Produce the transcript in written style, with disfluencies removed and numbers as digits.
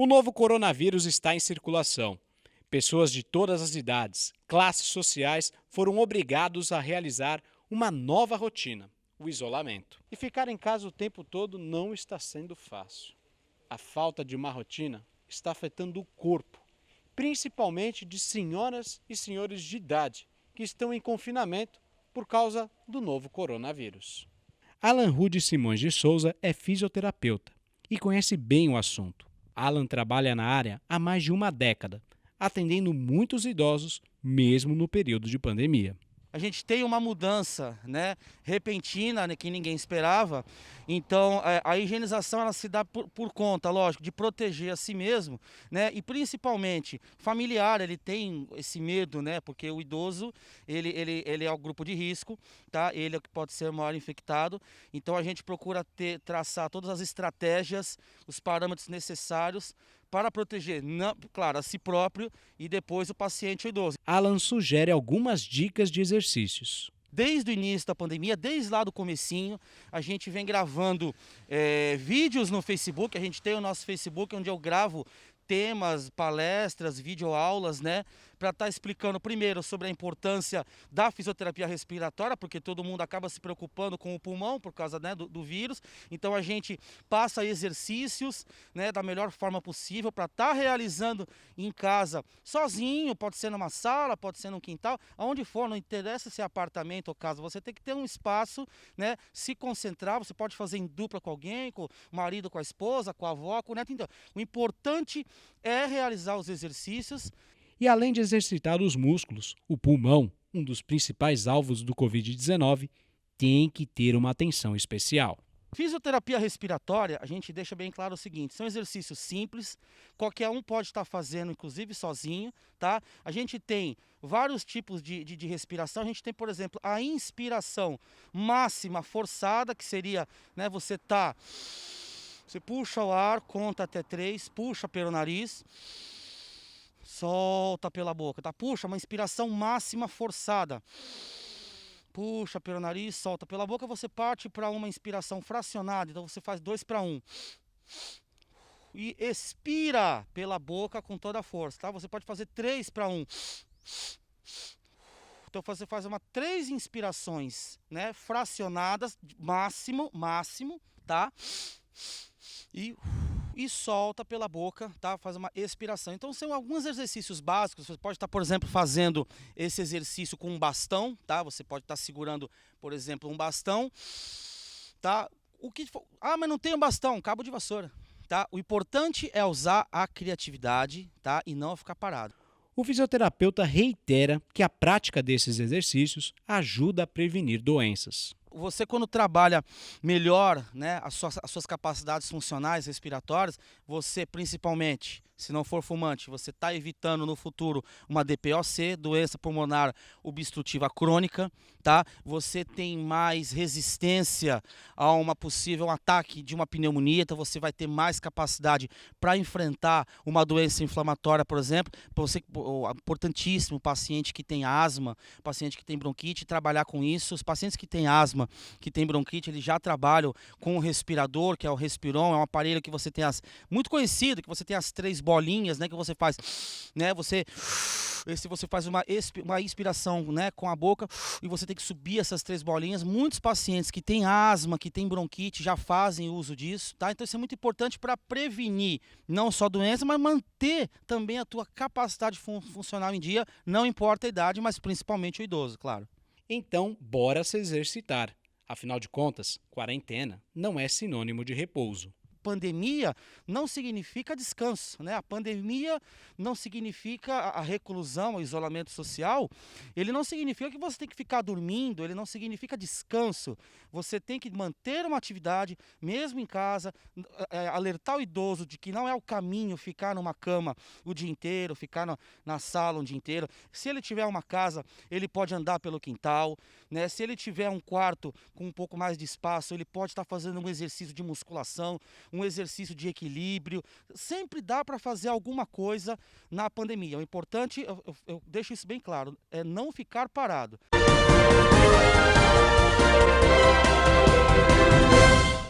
O novo coronavírus está em circulação. Pessoas de todas as idades, classes sociais foram obrigados a realizar uma nova rotina, o isolamento. E ficar em casa o tempo todo não está sendo fácil. A falta de uma rotina está afetando o corpo, principalmente de senhoras e senhores de idade que estão em confinamento por causa do novo coronavírus. Alan Rude Simões de Souza é fisioterapeuta e conhece bem o assunto. Alan trabalha na área há mais de uma década, atendendo muitos idosos, mesmo no período de pandemia. A gente tem uma mudança, né, repentina, né, que ninguém esperava. Então, a higienização ela se dá por conta, lógico, de proteger a si mesmo, né, e principalmente familiar. Ele tem esse medo, né, porque o idoso ele é o grupo de risco, tá? Ele é o que pode ser o maior infectado. Então, a gente procura traçar todas as estratégias, os parâmetros necessários para proteger, claro, a si próprio e depois o paciente idoso. Alan sugere algumas dicas de exercícios. Desde o início da pandemia, desde lá do comecinho, a gente vem gravando vídeos no Facebook. A gente tem o nosso Facebook onde eu gravo temas, palestras, videoaulas, né? Para estar explicando primeiro sobre a importância da fisioterapia respiratória, porque todo mundo acaba se preocupando com o pulmão por causa, né, do vírus. Então a gente passa exercícios, né, da melhor forma possível para estar realizando em casa, sozinho, pode ser numa sala, pode ser num quintal, aonde for, não interessa se é apartamento ou casa, você tem que ter um espaço, né, se concentrar. Você pode fazer em dupla com alguém, com o marido, com a esposa, com a avó, com o neto. Então, o importante é realizar os exercícios. E além de exercitar os músculos, o pulmão, um dos principais alvos do Covid-19, tem que ter uma atenção especial. Fisioterapia respiratória, a gente deixa bem claro o seguinte: são exercícios simples, qualquer um pode estar fazendo, inclusive sozinho, tá? A gente tem vários tipos de respiração. A gente tem, por exemplo, a inspiração máxima forçada, que seria, né, você puxa o ar, conta até 3, puxa pelo nariz, solta pela boca, tá? Puxa, uma inspiração máxima forçada. Puxa pelo nariz, solta pela boca. Você parte para uma inspiração fracionada, então você faz 2 para 1. E expira pela boca com toda a força, tá? Você pode fazer 3 para 1. Então você faz 3 inspirações, né, fracionadas, máximo, tá? E solta pela boca, tá? Faz uma expiração. Então são alguns exercícios básicos. Você pode estar, por exemplo, fazendo esse exercício com um bastão, tá? Você pode estar segurando, por exemplo, um bastão, tá? Mas não tem um bastão, cabo de vassoura, tá? O importante é usar a criatividade, tá? E não ficar parado. O fisioterapeuta reitera que a prática desses exercícios ajuda a prevenir doenças. Você, quando trabalha melhor, né, as suas capacidades funcionais, respiratórias, você principalmente, se não for fumante, você está evitando no futuro uma DPOC, doença pulmonar obstrutiva crônica, tá? Você tem mais resistência a uma possível ataque de uma pneumonia, então você vai ter mais capacidade para enfrentar uma doença inflamatória, por exemplo. Você, importantíssimo, o paciente que tem asma, paciente que tem bronquite, trabalhar com isso. Os pacientes que têm asma, que tem bronquite, eles já trabalham com o respirador, que é o Respiron. É um aparelho que você tem muito conhecido, que você tem as 3 bolinhas, né, que você faz, né, você faz uma inspiração, né, com a boca, e você tem que subir essas 3 bolinhas. Muitos pacientes que têm asma, que têm bronquite, já fazem uso disso, tá? Então isso é muito importante para prevenir não só doença, mas manter também a tua capacidade funcional em dia, não importa a idade, mas principalmente o idoso, claro. Então, bora se exercitar. Afinal de contas, quarentena não é sinônimo de repouso. Pandemia não significa descanso, né? A pandemia não significa a reclusão, o isolamento social. Ele não significa que você tem que ficar dormindo, ele não significa descanso. Você tem que manter uma atividade, mesmo em casa, alertar o idoso de que não é o caminho ficar numa cama o dia inteiro, ficar na sala o dia inteiro. Se ele tiver uma casa, ele pode andar pelo quintal, né? Se ele tiver um quarto com um pouco mais de espaço, ele pode estar fazendo um exercício de musculação, um exercício de equilíbrio. Sempre dá para fazer alguma coisa na pandemia. O importante, eu deixo isso bem claro, é não ficar parado.